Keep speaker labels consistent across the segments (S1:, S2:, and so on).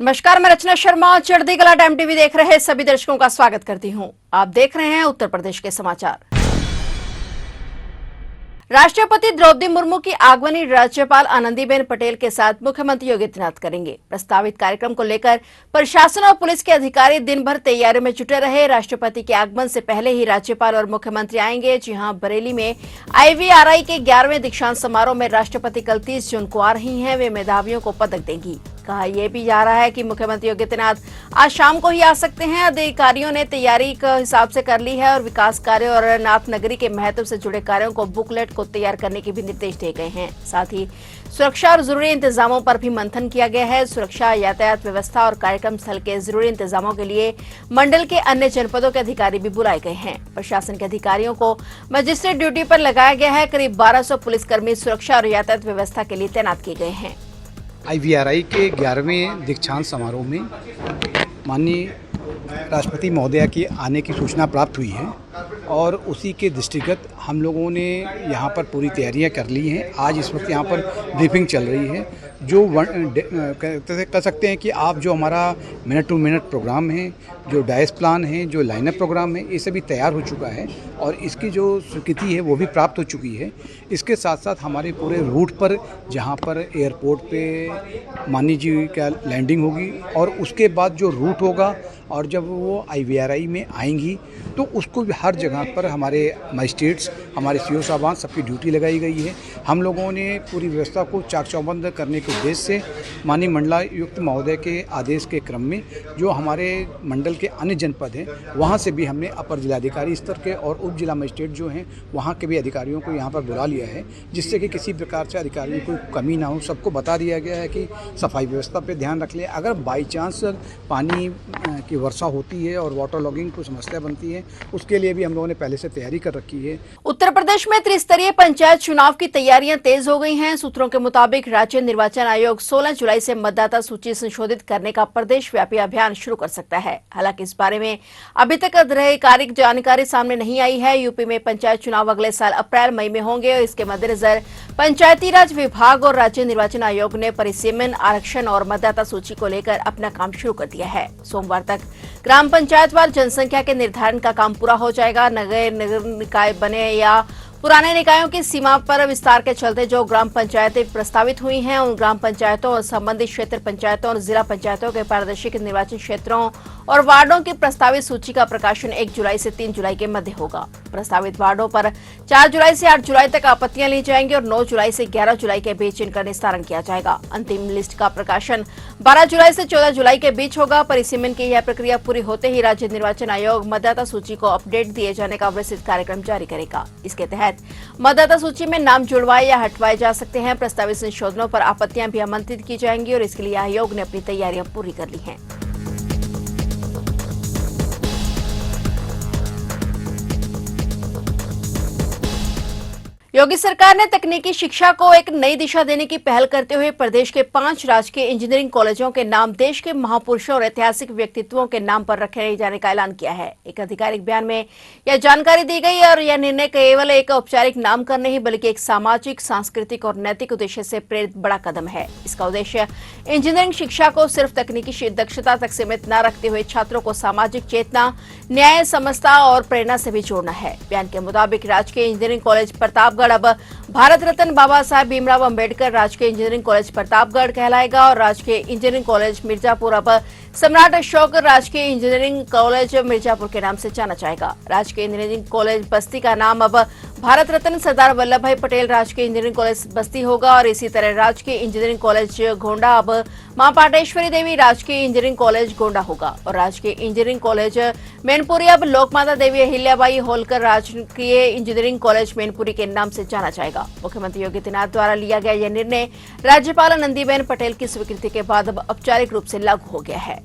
S1: नमस्कार, मैं रचना शर्मा चढ़ती कला टाइम टीवी देख रहे सभी दर्शकों का स्वागत करती हूं। आप देख रहे हैं उत्तर प्रदेश के समाचार। राष्ट्रपति द्रौपदी मुर्मू की आगमनी राज्यपाल आनंदीबेन पटेल के साथ मुख्यमंत्री योगी आदित्यनाथ करेंगे। प्रस्तावित कार्यक्रम को लेकर प्रशासन और पुलिस के अधिकारी दिन भर तैयारियों में जुटे रहे। राष्ट्रपति के आगमन से पहले ही राज्यपाल और मुख्यमंत्री आएंगे। जी हां, बरेली में IVRI के 11वें दीक्षांत समारोह में राष्ट्रपति कल 30 जून को आ रही हैं। वे मेधावियों को पदक देंगी। कहा यह भी जा रहा है कि मुख्यमंत्री योगी आदित्यनाथ आज शाम को ही आ सकते हैं। अधिकारियों ने तैयारी के हिसाब से कर ली है और विकास कार्य और नाथ नगरी के महत्व से जुड़े कार्यों को बुकलेट को तैयार करने के भी निर्देश दिए गए हैं। साथ ही सुरक्षा और जरूरी इंतजामों पर भी मंथन किया गया है। सुरक्षा, यातायात व्यवस्था और कार्यक्रम स्थल के जरूरी इंतजामों के लिए मंडल के अन्य जनपदों के अधिकारी भी बुलाए गए हैं। प्रशासन के अधिकारियों को मजिस्ट्रेट ड्यूटी पर लगाया गया है। करीब 1200 पुलिसकर्मी सुरक्षा और यातायात व्यवस्था के लिए तैनात किए गए हैं।
S2: IVRI के 11वें दीक्षांत समारोह में माननीय राष्ट्रपति महोदया की आने की सूचना प्राप्त हुई है और उसी के दृष्टिगत हम लोगों ने यहाँ पर पूरी तैयारियाँ कर ली हैं। आज इस वक्त यहाँ पर ब्रीफिंग चल रही है। जो कह सकते हैं कि आप जो हमारा मिनट टू मिनट प्रोग्राम है, जो डायस प्लान है, जो लाइनअप प्रोग्राम है, ये सभी तैयार हो चुका है और इसकी जो स्वीकृति है वो भी प्राप्त हो चुकी है। इसके साथ साथ हमारे पूरे रूट पर जहाँ पर एयरपोर्ट पे माननीय जी का लैंडिंग होगी और उसके बाद जो रूट होगा और जब वो IVRI में आएंगी तो उसको भी हर जगह पर हमारे मजिस्ट्रेट्स, हमारे CO साहबान सबकी ड्यूटी लगाई गई है। हम लोगों ने पूरी व्यवस्था को चाक चौबंद करने के उद्देश्य से माननीय मंडलायुक्त महोदय के आदेश के क्रम में जो हमारे मंडल के अन्य जनपद हैं वहाँ से भी हमने अपर जिलाधिकारी स्तर के और उप जिला मजिस्ट्रेट जो हैं वहाँ के भी अधिकारियों को यहाँ पर बुला लिया है, जिससे कि किसी प्रकार से अधिकारियों को कोई कमी ना हो। सबको बता दिया गया है कि सफाई व्यवस्था पर ध्यान रख लें। अगर बाई चांस पानी की वर्षा होती है और वाटर लॉगिंग को समस्या बनती है, उसके लिए भी हम लोगों ने पहले से तैयारी कर रखी है।
S1: उत्तर प्रदेश में त्रिस्तरीय पंचायत चुनाव की तैयारियां तेज हो गई हैं। सूत्रों के मुताबिक राज्य निर्वाचन आयोग 16 जुलाई से मतदाता सूची संशोधित करने का प्रदेश व्यापी अभियान शुरू कर सकता है। हालांकि इस बारे में अभी तक आधिकारिक जानकारी सामने नहीं आई है। यूपी में पंचायत चुनाव अगले साल अप्रैल-मई में होंगे और इसके मद्देनजर पंचायती राज विभाग और राज्य निर्वाचन आयोग ने परिसीमन, आरक्षण और मतदाता सूची को लेकर अपना काम शुरू कर दिया है। सोमवार तक ग्राम पंचायतवार जनसंख्या के निर्धारण का काम पूरा हो जाएगा। नगर निकाय बने या पुराने निकायों की सीमा पर विस्तार के चलते जो ग्राम पंचायतें प्रस्तावित हुई हैं, उन ग्राम पंचायतों और संबंधित क्षेत्र पंचायतों और जिला पंचायतों के पारदर्शी निर्वाचन क्षेत्रों और वार्डों की प्रस्तावित सूची का प्रकाशन 1 जुलाई से 3 जुलाई के मध्य होगा। प्रस्तावित वार्डों पर 4 जुलाई से 8 जुलाई तक आपत्तियां ली जाएंगी और 9 जुलाई से 11 जुलाई के बीच इनका निस्तारण किया जाएगा। अंतिम लिस्ट का प्रकाशन 12 जुलाई से 14 जुलाई के बीच होगा। परिसीमन की यह प्रक्रिया पूरी होते ही राज्य निर्वाचन आयोग मतदाता सूची को अपडेट दिए जाने का विस्तृत कार्यक्रम जारी करेगा। इसके तहत मतदाता सूची में नाम जुड़वाए या हटवाए जा सकते हैं। प्रस्तावित संशोधनों पर आपत्तियां भी आमंत्रित की जाएंगी और इसके लिए आयोग ने अपनी तैयारियां पूरी कर ली हैं। योगी सरकार ने तकनीकी शिक्षा को एक नई दिशा देने की पहल करते हुए प्रदेश के 5 राजकीय इंजीनियरिंग कॉलेजों के नाम देश के महापुरुषों और ऐतिहासिक व्यक्तित्वों के नाम पर रखे जाने का ऐलान किया है। एक आधिकारिक बयान में यह जानकारी दी गई और यह निर्णय केवल एक औपचारिक नामकरण नहीं बल्कि एक सामाजिक, सांस्कृतिक और नैतिक उद्देश्य से प्रेरित बड़ा कदम है। इसका उद्देश्य इंजीनियरिंग शिक्षा को सिर्फ तकनीकी दक्षता तक सीमित न रखते हुए छात्रों को सामाजिक चेतना, न्याय, समझता और प्रेरणा से भी जोड़ना है। बयान के मुताबिक राजकीय इंजीनियरिंग कॉलेज प्रतापगढ़ अब भारत रत्न बाबा साहेब भीमराव अंबेडकर राजकीय इंजीनियरिंग कॉलेज प्रतापगढ़ कहलाएगा और राजकीय इंजीनियरिंग कॉलेज मिर्जापुर अब सम्राट अशोक राजकीय इंजीनियरिंग कॉलेज मिर्जापुर के नाम से जाना जाएगा। राजकीय इंजीनियरिंग कॉलेज बस्ती का नाम अब भारत रत्न सरदार वल्लभ भाई पटेल राजकीय इंजीनियरिंग कॉलेज बस्ती होगा और इसी तरह राजकीय इंजीनियरिंग कॉलेज गोंडा अब मां पाटेश्वरी देवी राजकीय इंजीनियरिंग कॉलेज गोंडा होगा और राजकीय इंजीनियरिंग कॉलेज मैनपुरी अब लोकमाता देवी अहिल्याबाई होलकर राजकीय इंजीनियरिंग कॉलेज मैनपुरी के नाम से जाना जाएगा। मुख्यमंत्री योगी आदित्यनाथ द्वारा लिया गया यह निर्णय राज्यपाल आनंदीबेन पटेल की स्वीकृति के बाद अब औपचारिक रूप से लागू हो गया है।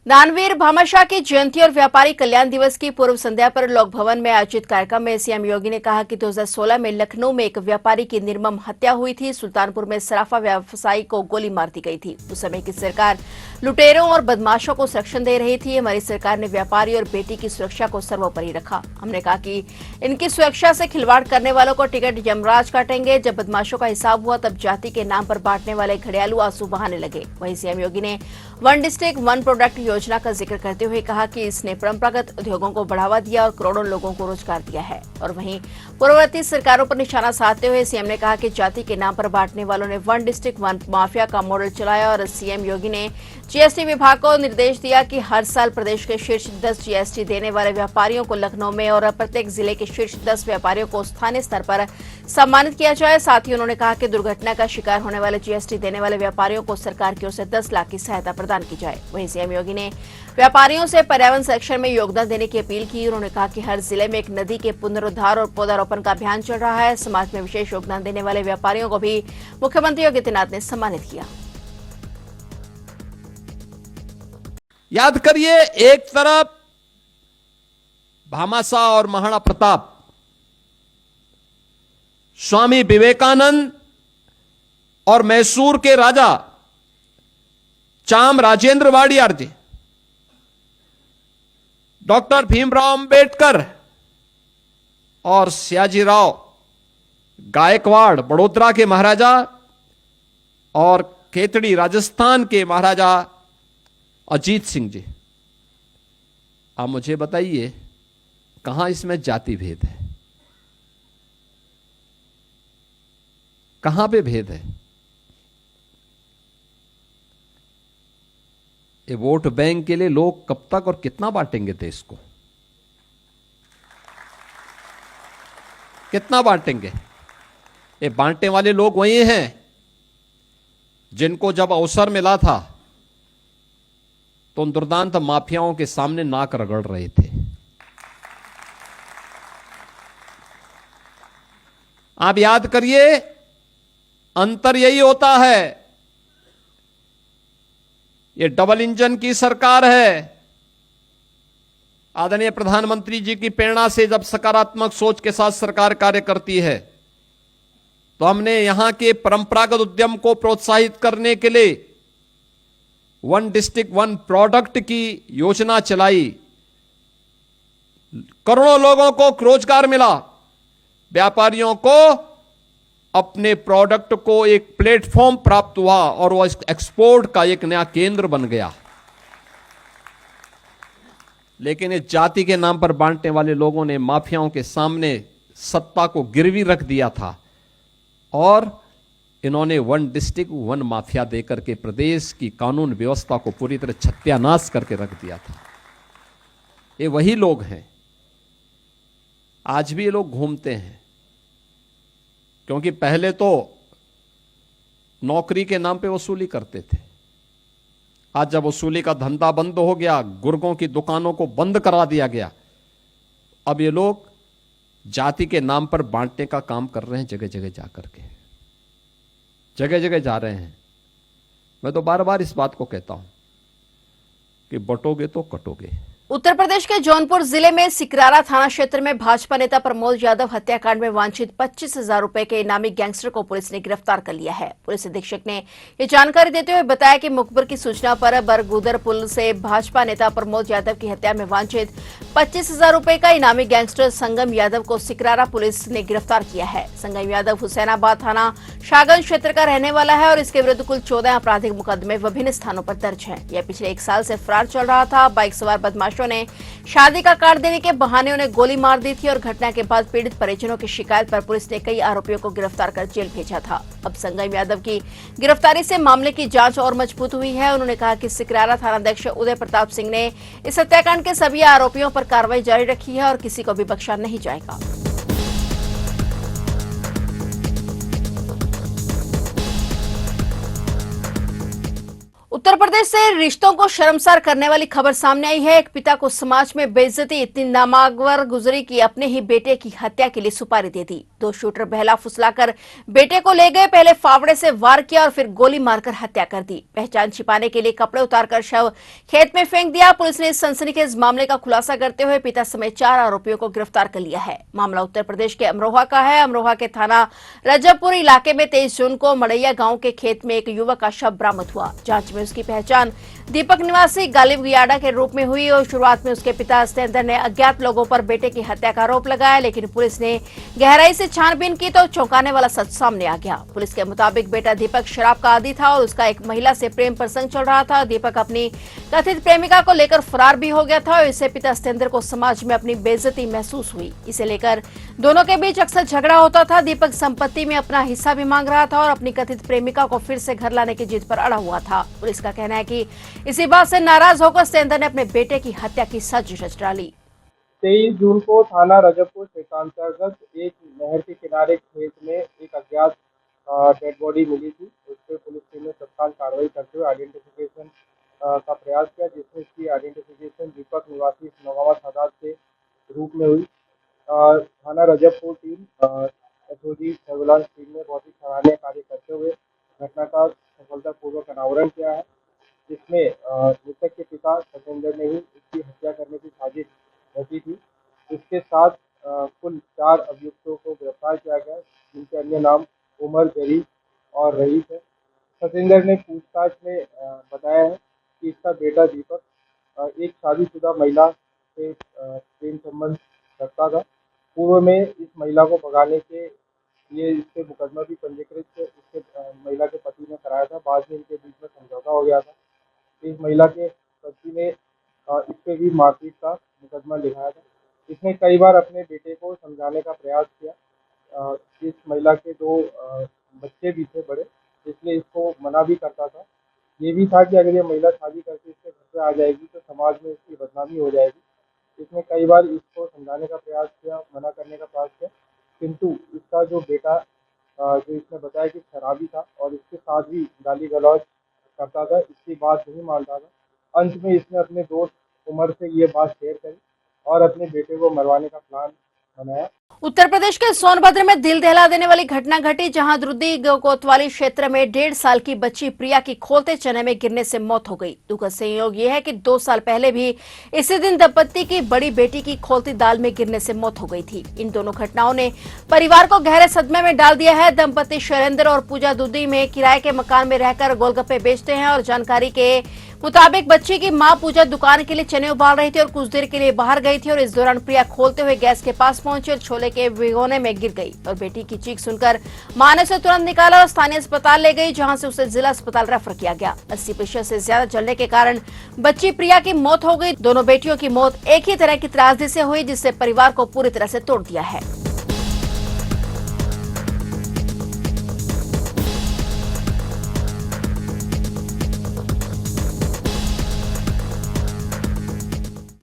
S1: दानवीर भामाशाह की जयंती और व्यापारी कल्याण दिवस की पूर्व संध्या पर लोक भवन में आयोजित कार्यक्रम में सीएम योगी ने कहा कि 2016 में लखनऊ में एक व्यापारी की निर्मम हत्या हुई थी। सुल्तानपुर में सराफा व्यवसायी को गोली मार दी गई थी। उस समय की सरकार लुटेरों और बदमाशों को संरक्षण दे रही थी। हमारी सरकार ने व्यापारी और बेटी की सुरक्षा को सर्वोपरि रखा। हमने कहा कि इनकी सुरक्षा से खिलवाड़ करने वालों को टिकट यमराज काटेंगे। जब बदमाशों का हिसाब हुआ तब जाति के नाम पर बांटने वाले घड़ियालू आंसू बहाने लगे। वहीं सीएम योगी ने वन डिस्ट्रिक्ट वन प्रोडक्ट योजना का जिक्र करते हुए कहा कि इसने परंपरागत उद्योगों को बढ़ावा दिया और करोड़ों लोगों को रोजगार दिया है। और वहीं पूर्ववर्ती सरकारों पर निशाना साधते हुए सीएम ने कहा कि जाति के नाम पर बांटने वालों ने वन डिस्ट्रिक्ट वन माफिया का मॉडल चलाया। और सीएम योगी ने जीएसटी विभाग को निर्देश दिया कि हर साल प्रदेश के शीर्ष 10 जीएसटी देने वाले व्यापारियों को लखनऊ में और प्रत्येक जिले के शीर्ष 10 व्यापारियों को स्थानीय स्तर पर सम्मानित किया जाए। साथ ही उन्होंने कहा कि दुर्घटना का शिकार होने वाले जीएसटी देने वाले व्यापारियों को सरकार की ओर से 10 लाख की सहायता प्रदान की जाए। वहीं सीएम योगी ने व्यापारियों से पर्यावरण संरक्षण में योगदान देने की अपील की। उन्होंने कहा कि हर जिले में एक नदी के पुनरुद्धार और पौधारोपण का अभियान चल रहा है। समाज में विशेष योगदान देने वाले व्यापारियों को भी मुख्यमंत्री योगी आदित्यनाथ ने सम्मानित किया।
S3: याद करिए, एक तरफ भामाशाह और महाराणा प्रताप, स्वामी विवेकानंद और मैसूर के राजा चाम राजेंद्र वाडियार जी, डॉक्टर भीमराव अंबेडकर और सयाजीराव गायकवाड़ बड़ौदा के महाराजा और केतड़ी राजस्थान के महाराजा अजीत सिंह जी। आप मुझे बताइए, कहां इसमें जाति भेद है? कहां पे भेद है? ये वोट बैंक के लिए लोग कब तक और कितना बांटेंगे देश को? कितना बांटेंगे? ये बांटने वाले लोग वही हैं जिनको जब अवसर मिला था तो उन दुर्दांत माफियाओं के सामने नाक रगड़ रहे थे। आप याद करिए, अंतर यही होता है, ये डबल इंजन की सरकार है। आदरणीय प्रधानमंत्री जी की प्रेरणा से जब सकारात्मक सोच के साथ सरकार कार्य करती है तो हमने यहां के परंपरागत उद्यम को प्रोत्साहित करने के लिए वन डिस्ट्रिक्ट वन प्रोडक्ट की योजना चलाई। करोड़ों लोगों को रोजगार मिला। व्यापारियों को अपने प्रोडक्ट को एक प्लेटफॉर्म प्राप्त हुआ और वो एक्सपोर्ट का एक नया केंद्र बन गया। लेकिन इस जाति के नाम पर बांटने वाले लोगों ने माफियाओं के सामने सत्ता को गिरवी रख दिया था और इन्होंने वन डिस्ट्रिक्ट वन माफिया देकर के प्रदेश की कानून व्यवस्था को पूरी तरह सत्यानाश करके रख दिया था। ये वही लोग हैं, आज भी ये लोग घूमते हैं। क्योंकि पहले तो नौकरी के नाम पे वसूली करते थे, आज जब वसूली का धंधा बंद हो गया, गुर्गों की दुकानों को बंद करा दिया गया, अब ये लोग जाति के नाम पर बांटने का काम कर रहे हैं। जगह जगह जाकर के जगह जगह जा रहे हैं। मैं तो बार बार इस बात को कहता हूं कि बटोगे तो कटोगे।
S1: उत्तर प्रदेश के जौनपुर जिले में सिकरारा थाना क्षेत्र में भाजपा नेता प्रमोद यादव हत्याकांड में वांछित 25,000 रुपए के इनामी गैंगस्टर को पुलिस ने गिरफ्तार कर लिया है। पुलिस अधीक्षक ने ये जानकारी देते हुए बताया कि मुखबिर की सूचना पर बरगुदर पुल से भाजपा नेता प्रमोद यादव की हत्या में वांछित 25,000 रुपए का इनामी गैंगस्टर संगम यादव को सिकरारा पुलिस ने गिरफ्तार किया है। संगम यादव हुसैनाबाद थाना शाहगंज क्षेत्र का रहने वाला है और इसके विरुद्ध कुल 14 आपराधिक मुकदमे विभिन्न स्थानों पर दर्ज है। यह पिछले 1 साल से फरार चल रहा था। बाइक सवार बदमाशों ने शादी का कार्ड देने के बहाने उन्हें गोली मार दी थी और घटना के बाद पीड़ित परिजनों की शिकायत पर पुलिस ने कई आरोपियों को गिरफ्तार कर जेल भेजा था। अब संगम यादव की गिरफ्तारी से मामले की जांच और मजबूत हुई है। उन्होंने कहा कि सिकरारा थानाध्यक्ष उदय प्रताप सिंह ने इस हत्याकांड के सभी आरोपियों पर कार्रवाई जारी रखी है और किसी को भी बख्शा नहीं जाएगा। उत्तर प्रदेश से रिश्तों को शर्मसार करने वाली खबर सामने आई है। एक पिता को समाज में बेइज्जती इतनी नामावर गुजरी कि अपने ही बेटे की हत्या के लिए सुपारी दे दी। दो शूटर बहला फुसलाकर बेटे को ले गए, पहले फावड़े से वार किया और फिर गोली मारकर हत्या कर दी। पहचान छिपाने के लिए कपड़े उतारकर शव खेत में फेंक दिया। पुलिस ने इस सनसनीखेज मामले का खुलासा करते हुए पिता समेत 4 आरोपियों को गिरफ्तार कर लिया है। मामला उत्तर प्रदेश के अमरोहा का है। अमरोहा के थाना रजबपुर इलाके में 23 जून को मड़ैया गांव के खेत में एक युवक का शव बरामद हुआ। जांच में उसकी पहचान दीपक निवासी गालिब याडा के रूप में हुई और शुरुआत में उसके पिता सतेंद्र ने अज्ञात लोगों पर बेटे की हत्या का आरोप लगाया, लेकिन पुलिस ने गहराई से छानबीन की तो चौंकाने वाला सच सामने आ गया। पुलिस के मुताबिक बेटा दीपक शराब का आदी था और उसका एक महिला से प्रेम प्रसंग चल रहा था। दीपक अपनी कथित प्रेमिका को लेकर फरार भी हो गया था और इससे पिता सतेंद्र को समाज में अपनी बेइज्जती महसूस हुई। इसे लेकर दोनों के बीच अक्सर झगड़ा होता था। दीपक संपत्ति में अपना हिस्सा भी मांग रहा था और अपनी कथित प्रेमिका को फिर से घर लाने की जिद पर अड़ा हुआ था। पुलिस का कहना है कि इसी बात से नाराज होकर सतेंद्र ने अपने बेटे की हत्या की साजिश रच डाली।
S4: 23 जून को थाना रजबपुर क्षेत्रांतर्गत एक नहर के किनारे खेत में एक अज्ञात डेड बॉडी मिली थी। उस पर पुलिस टीम ने तत्काल कार्रवाई करते हुए आइडेंटिफिकेशन का प्रयास किया, जिसमें इसकी आइडेंटिफिकेशन दीपक निवासी नौगावा सादात के रूप में हुई। थाना Rajabpur team SOG surveillance team ने बहुत ही सराहनीय कार्य करते हुए घटना का सफलतापूर्वक अनावरण किया है, जिसमें मृतक के पिता सतेंद्र ने ही इसकी हत्या करने की साजिश रची थी। इसके साथ कुल 4 अभियुक्तों को गिरफ्तार किया गया, जिनके अन्य नाम उमर, जरीफ और रईस है। सतेंद्र ने पूछताछ में बताया है कि इसका बेटा दीपक एक शादीशुदा महिला से प्रेम संबंध रखता था। पूर्व में इस महिला को भगाने के लिए इससे मुकदमा भी पंजीकृत इसके महिला के पति ने कराया था। बाद में इनके बीच में समझौता हो गया था। इस महिला के पति ने इस पे भी मारपीट का मुकदमा लिखाया था। इसने कई बार अपने बेटे को समझाने का प्रयास किया। इस महिला के 2 बच्चे भी थे बड़े, इसलिए इसको मना भी करता था। ये भी था कि अगर ये महिला शादी करके इसके घर पे आ जाएगी तो समाज में इसकी बदनामी हो जाएगी। इसने कई बार इसको समझाने का प्रयास किया, मना करने का प्रयास किया, किंतु इसका जो बेटा जो इसने बताया कि शराबी था और इसके साथ भी गाली गलौज करता था, इसकी बात नहीं मानता था। अंत में इसने अपने दोस्त उमर से ये बात शेयर करी और अपने बेटे को मरवाने का प्लान बनाया।
S1: उत्तर प्रदेश के सोनभद्र में दिल दहला देने वाली घटना घटी, जहां द्रुदी कोतवाली क्षेत्र में 1.5 साल की बच्ची प्रिया की खोलते चने में गिरने से मौत हो गई। दुखद संयोग यह है कि 2 साल पहले भी इसी दिन दंपत्ति की बड़ी बेटी की खोलती दाल में गिरने से मौत हो गई थी। इन दोनों घटनाओं ने परिवार को गहरे सदमे में डाल दिया है। दंपत्ति शैलेंद्र और पूजा दूदी में किराए के मकान में रहकर गोलगप्पे बेचते हैं और जानकारी के मुताबिक बच्ची की मां पूजा दुकान के लिए चने उबाल रही थी और कुछ देर के लिए बाहर गई थी और इस दौरान प्रिया खोलते हुए गैस के पास पहुंची और छोले के भिगोने में गिर गई और बेटी की चीख सुनकर मां ने उसे तुरंत निकाला और स्थानीय अस्पताल ले गई, जहां से उसे जिला अस्पताल रेफर किया गया। 80% से ज्यादा जलने के कारण बच्ची प्रिया की मौत हो गई। दोनों बेटियों की मौत एक ही तरह की त्रासदी से हुई, जिससे परिवार को पूरी तरह से तोड़ दिया है।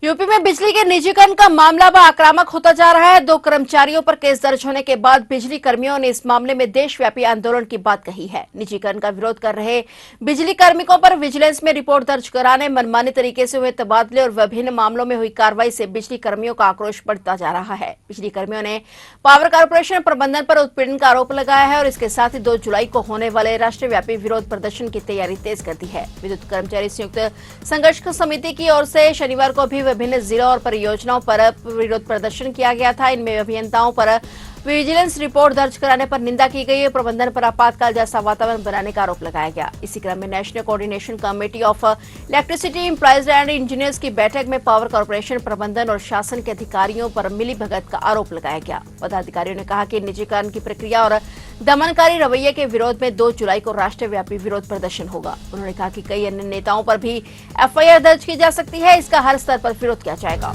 S1: यूपी में बिजली के निजीकरण का मामला अब आक्रामक होता जा रहा है। 2 कर्मचारियों पर केस दर्ज होने के बाद बिजली कर्मियों ने इस मामले में देशव्यापी आंदोलन की बात कही है। निजीकरण का विरोध कर रहे बिजली कार्मिकों पर विजिलेंस में रिपोर्ट दर्ज कराने, मनमानी तरीके से हुए तबादले और विभिन्न मामलों में हुई कार्रवाई से बिजली कर्मियों का आक्रोश बढ़ता जा रहा है। बिजली कर्मियों ने पावर कॉर्पोरेशन प्रबंधन पर उत्पीड़न का आरोप लगाया है और इसके साथ ही 2 जुलाई को होने वाले राष्ट्रव्यापी विरोध प्रदर्शन की तैयारी तेज कर दी है। विद्युत कर्मचारी संयुक्त संघर्ष समिति की ओर से शनिवार को भी विभिन्न जिलों और परियोजनाओं पर विरोध प्रदर्शन किया गया था। इनमें अभियंताओं पर विजिलेंस रिपोर्ट दर्ज कराने पर निंदा की गई है। प्रबंधन पर आपातकाल जैसा वातावरण बनाने का आरोप लगाया गया। इसी क्रम में national coordination committee of electricity employees and engineers की बैठक में पावर कॉर्पोरेशन प्रबंधन और शासन के अधिकारियों पर मिलीभगत का आरोप लगाया गया। पदाधिकारियों ने कहा कि निजीकरण की प्रक्रिया और दमनकारी रवैये के विरोध में 2 जुलाई को राष्ट्रव्यापी विरोध प्रदर्शन होगा। उन्होंने कहा कि कई अन्य नेताओं पर भी एफआईआर दर्ज की जा सकती है। इसका हर स्तर पर विरोध किया जाएगा।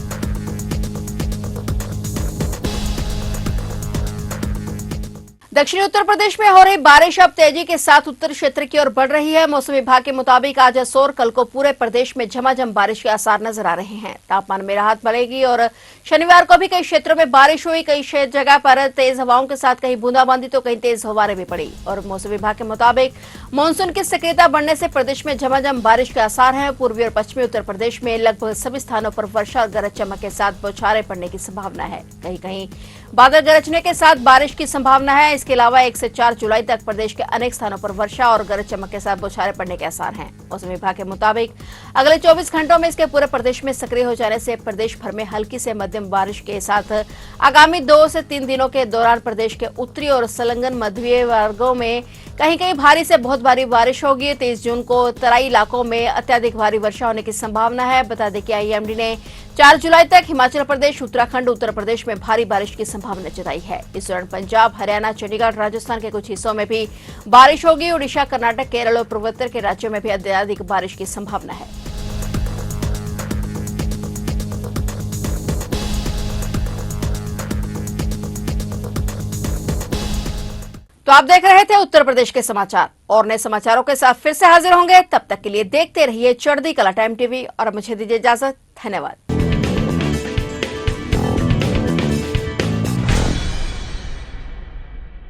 S1: दक्षिणी उत्तर प्रदेश में हो रही बारिश अब तेजी के साथ उत्तर क्षेत्र की ओर बढ़ रही है। मौसम विभाग के मुताबिक आज और कल को पूरे प्रदेश में झमाझम बारिश के आसार नजर आ रहे हैं। तापमान में राहत मिलेगी और शनिवार को भी कई क्षेत्रों में बारिश हुई। कई जगह पर तेज हवाओं के साथ कहीं बूंदाबांदी तो कहीं तेज हवाएं भी पड़ी। और मौसम विभाग के मुताबिक मानसून की सक्रियता बढ़ने से प्रदेश में झमाझम बारिश के आसार हैं। पूर्वी और पश्चिमी उत्तर प्रदेश में लगभग सभी स्थानों पर वर्षा और गरज चमक के साथ बौछारें पड़ने की संभावना है। कहीं कहीं बादल गरजने के साथ बारिश की संभावना है। इसके अलावा 1 से 4 जुलाई तक प्रदेश के अनेक स्थानों पर वर्षा और गरज चमक के साथ बौछारें पड़ने के आसार हैं। मौसम विभाग के मुताबिक अगले 24 घंटों में इसके पूरे प्रदेश में सक्रिय हो जाने से प्रदेश भर में हल्की से मध्यम बारिश के साथ आगामी 2 से 3 दिनों के दौरान प्रदेश के उत्तरी और संलग्न मध्य वर्गों में कहीं कहीं भारी से बहुत भारी बारिश होगी। 23 जून को तराई इलाकों में अत्यधिक भारी वर्षा होने की संभावना है। बता दें कि आईएमडी ने 4 जुलाई तक हिमाचल प्रदेश, उत्तराखंड, उत्तर प्रदेश में भारी बारिश की संभावना जताई है। इस दौरान पंजाब, हरियाणा, चंडीगढ़, राजस्थान के कुछ हिस्सों में भी बारिश होगी। ओडिशा, कर्नाटक, केरल और पूर्वोत्तर के राज्यों में भी अत्यधिक बारिश की संभावना है। तो आप देख रहे थे उत्तर प्रदेश के समाचार और नए समाचारों के साथ फिर से हाजिर होंगे। तब तक के लिए देखते रहिए चढ़ती कला टाइम टीवी और मुझे दीजिए इजाजत। धन्यवाद।